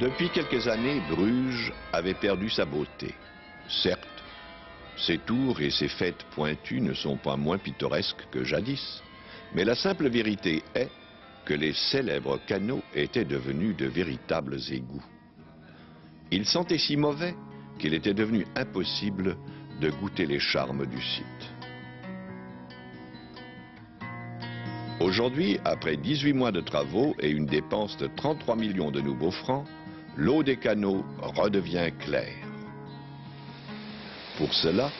Depuis quelques années, Bruges avait perdu sa beauté. Certes, ses tours et ses fêtes pointues ne sont pas moins pittoresques que jadis, mais la simple vérité est que les célèbres canaux étaient devenus de véritables égouts. Ils sentaient si mauvais qu'il était devenu impossible de goûter les charmes du site. Aujourd'hui, après 18 mois de travaux et une dépense de 33 millions de nouveaux francs, l'eau des canaux redevient claire. Pour cela,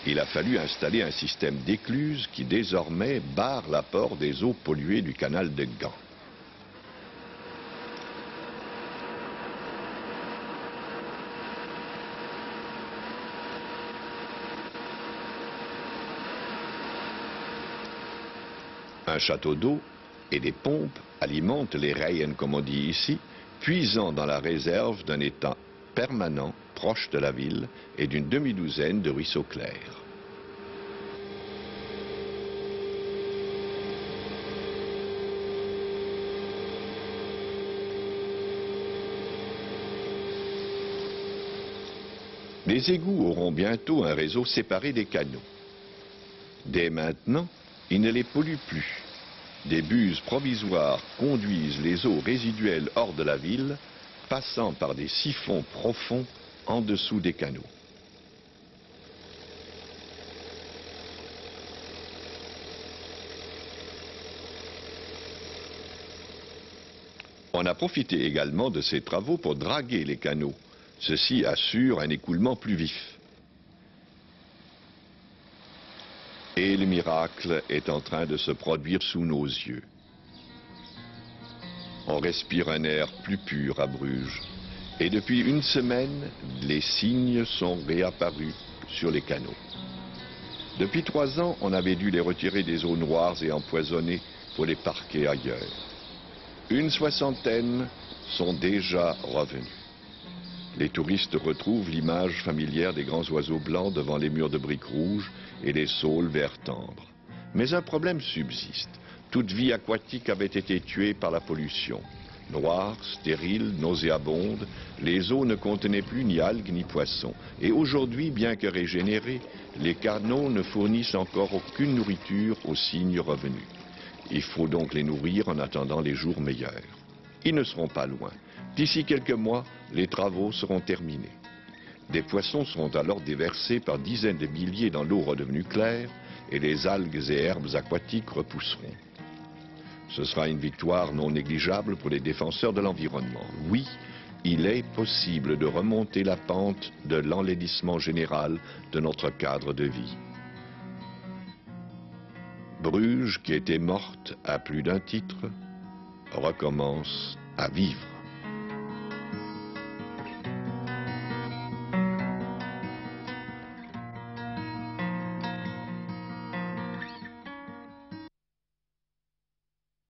il a fallu installer un système d'écluses qui désormais barre l'apport des eaux polluées du canal de Gand. Un château d'eau et des pompes alimentent les Reien, comme on dit ici, puisant dans la réserve d'un étang permanent proche de la ville et d'une demi-douzaine de ruisseaux clairs. Les égouts auront bientôt un réseau séparé des canaux. Dès maintenant, ils ne les polluent plus. Des buses provisoires conduisent les eaux résiduelles hors de la ville, passant par des siphons profonds en dessous des canaux. On a profité également de ces travaux pour draguer les canaux. Ceci assure un écoulement plus vif. Et le miracle est en train de se produire sous nos yeux. On respire un air plus pur à Bruges. Et depuis une semaine, les cygnes sont réapparus sur les canaux. Depuis 3 ans, on avait dû les retirer des eaux noires et empoisonnées pour les parquer ailleurs. Une soixantaine sont déjà revenus. Les touristes retrouvent l'image familière des grands oiseaux blancs devant les murs de briques rouges et les saules vert tendre. Mais un problème subsiste. Toute vie aquatique avait été tuée par la pollution. Noire, stérile, nauséabonde, les eaux ne contenaient plus ni algues ni poissons. Et aujourd'hui, bien que régénérés, les canaux ne fournissent encore aucune nourriture aux cygnes revenus. Il faut donc les nourrir en attendant les jours meilleurs. Ils ne seront pas loin. D'ici quelques mois, les travaux seront terminés. Des poissons seront alors déversés par dizaines de milliers dans l'eau redevenue claire et les algues et herbes aquatiques repousseront. Ce sera une victoire non négligeable pour les défenseurs de l'environnement. Oui, il est possible de remonter la pente de l'enlaidissement général de notre cadre de vie. Bruges, qui était morte à plus d'un titre, recommence à vivre.